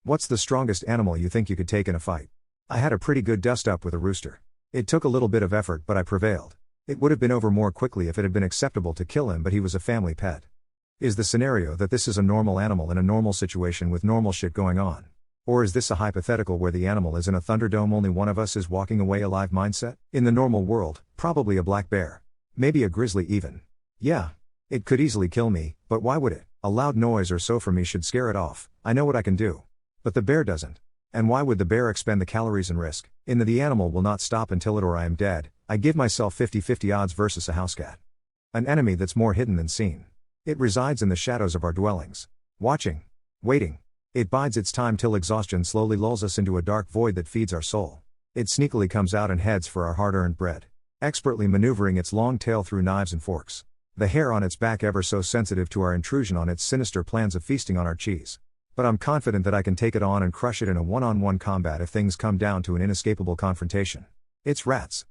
What's the strongest animal you think you could take in a fight? I had a pretty good dust up with a rooster. It took a little bit of effort, but I prevailed. It would have been over more quickly if it had been acceptable to kill him, but he was a family pet. Is the scenario that this is a normal animal in a normal situation with normal shit going on? Or is this a hypothetical where the animal is in a Thunderdome, only one of us is walking away alive mindset? In the normal world, probably a black bear. Maybe a grizzly even. Yeah. It could easily kill me, but why would it? A loud noise or so from me should scare it off. I know what I can do. But the bear doesn't. And why would the bear expend the calories and risk? In the animal will not stop until it or I am dead. I give myself 50-50 odds versus a house cat. An enemy that's more hidden than seen. It resides in the shadows of our dwellings. Watching. Waiting. It bides its time till exhaustion slowly lulls us into a dark void that feeds our soul. It sneakily comes out and heads for our hard-earned bread. Expertly maneuvering its long tail through knives and forks. The hair on its back ever so sensitive to our intrusion on its sinister plans of feasting on our cheese. But I'm confident that I can take it on and crush it in a one-on-one combat if things come down to an inescapable confrontation. It's rats.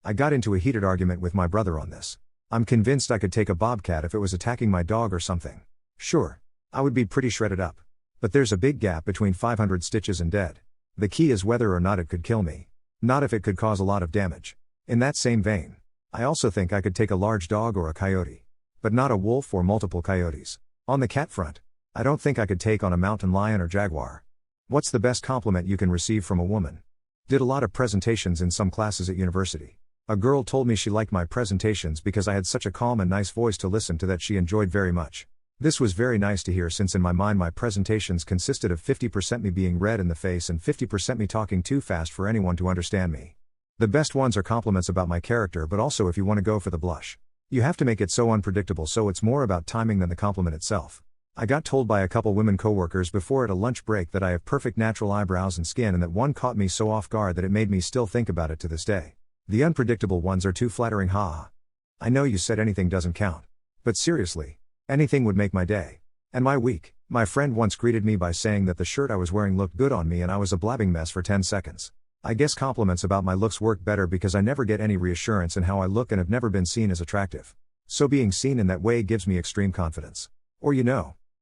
I got into a heated argument with my brother on this. I'm convinced I could take a bobcat if it was attacking my dog or something. Sure. I would be pretty shredded up. But there's a big gap between 500 stitches and dead. The key is whether or not it could kill me. Not if it could cause a lot of damage. In that same vein, I also think I could take a large dog or a coyote. But not a wolf or multiple coyotes. On the cat front, I don't think I could take on a mountain lion or jaguar. What's the best compliment you can receive from a woman? Did a lot of presentations in some classes at university. A girl told me she liked my presentations because I had such a calm and nice voice to listen to that she enjoyed very much. This was very nice to hear, since in my mind my presentations consisted of 50% me being red in the face and 50% me talking too fast for anyone to understand me. The best ones are compliments about my character, but also if you want to go for the blush. You have to make it so unpredictable, so it's more about timing than the compliment itself. I got told by a couple women coworkers before at a lunch break that I have perfect natural eyebrows and skin, and that one caught me so off guard that it made me still think about it to this day. The unpredictable ones are too flattering, haha. I know you said anything doesn't count. But seriously, anything would make my day. And my week. My friend once greeted me by saying that the shirt I was wearing looked good on me, and I was a blabbing mess for 10 seconds. I guess compliments about my looks work better because I never get any reassurance in how I look and have never been seen as attractive. So being seen in that way gives me extreme confidence. Or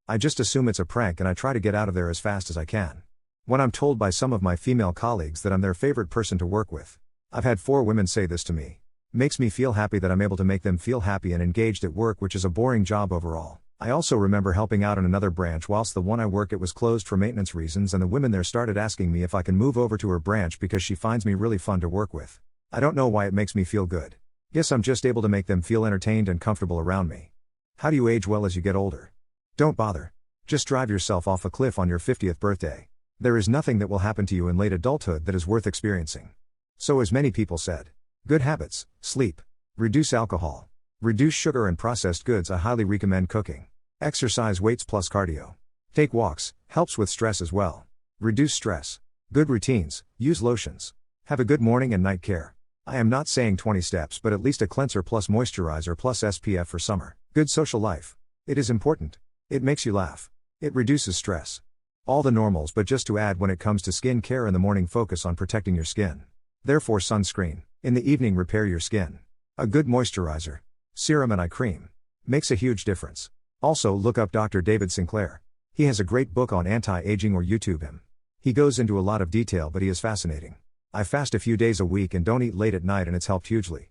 I just assume it's a prank and I try to get out of there as fast as I can. When I'm told by some of my female colleagues that I'm their favorite person to work with. I've had 4 women say this to me. Makes me feel happy that I'm able to make them feel happy and engaged at work, which is a boring job overall. I also remember helping out in another branch whilst the one I work at was closed for maintenance reasons, and the women there started asking me if I can move over to her branch because she finds me really fun to work with. I don't know why it makes me feel good. Guess I'm just able to make them feel entertained and comfortable around me. How do you age well as you get older? Don't bother. Just drive yourself off a cliff on your 50th birthday. There is nothing that will happen to you in late adulthood that is worth experiencing. So as many people said. Good habits, sleep. Reduce alcohol. Reduce sugar and processed goods. I highly recommend cooking. Exercise, weights plus cardio. Take walks, helps with stress as well. Reduce stress. Good routines, use lotions. Have a good morning and night care. I am not saying 20 steps, but at least a cleanser plus moisturizer plus SPF for summer. Good social life. It is important. It makes you laugh. It reduces stress. All the normals, but just to add, when it comes to skin care, in the morning focus on protecting your skin. Therefore sunscreen. In the evening repair your skin. A good moisturizer, serum and eye cream. Makes a huge difference. Also look up Dr. David Sinclair. He has a great book on anti-aging, or YouTube him. He goes into a lot of detail, but he is fascinating. I fast a few days a week and don't eat late at night, and it's helped hugely.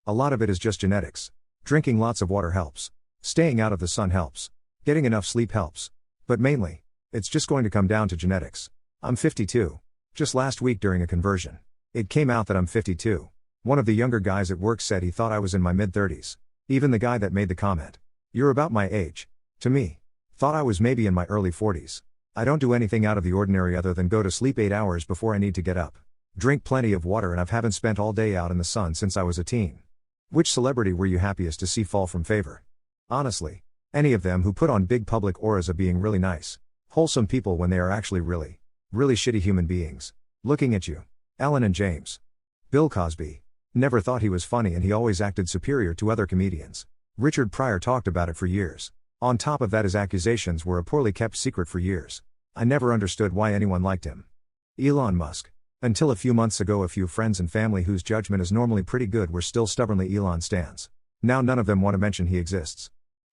A lot of it is just genetics. Drinking lots of water helps. Staying out of the sun helps. Getting enough sleep helps. But mainly, it's just going to come down to genetics. I'm 52. Just last week during a conversion, it came out that I'm 52. One of the younger guys at work said he thought I was in my mid-30s. Even the guy that made the comment, "You're about my age," to me, thought I was maybe in my early 40s. I don't do anything out of the ordinary other than go to sleep 8 hours before I need to get up. Drink plenty of water, and I haven't spent all day out in the sun since I was a teen. Which celebrity were you happiest to see fall from favor? Honestly, any of them who put on big public auras of being really nice, wholesome people when they are actually really shitty human beings. Looking at you. Ellen and James. Bill Cosby. Never thought he was funny, and he always acted superior to other comedians. Richard Pryor talked about it for years. On top of that, his accusations were a poorly kept secret for years. I never understood why anyone liked him. Elon Musk. Until a few months ago, a few friends and family whose judgment is normally pretty good were still stubbornly Elon stans. Now none of them want to mention he exists.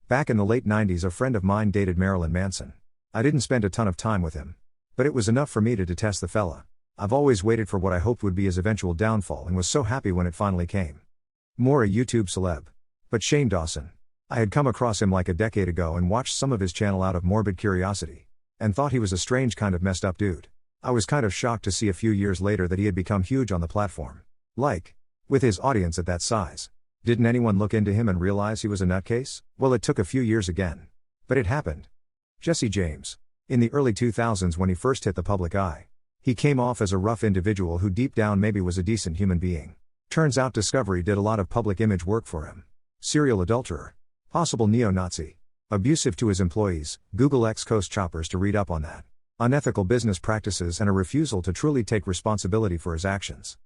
Back in the late 90s, a friend of mine dated Marilyn Manson. I didn't spend a ton of time with him. But it was enough for me to detest the fella. I've always waited for what I hoped would be his eventual downfall and was so happy when it finally came. More a YouTube celeb. But Shane Dawson. I had come across him like a decade ago and watched some of his channel out of morbid curiosity. And thought he was a strange kind of messed up dude. I was kind of shocked to see a few years later that he had become huge on the platform. With his audience at that size. Didn't anyone look into him and realize he was a nutcase? Well, it took a few years again. But it happened. Jesse James. In the early 2000s when he first hit the public eye. He came off as a rough individual who deep down maybe was a decent human being. Turns out Discovery did a lot of public image work for him. Serial adulterer. Possible neo-Nazi. Abusive to his employees, Google ex-coast choppers to read up on that. Unethical business practices and a refusal to truly take responsibility for his actions.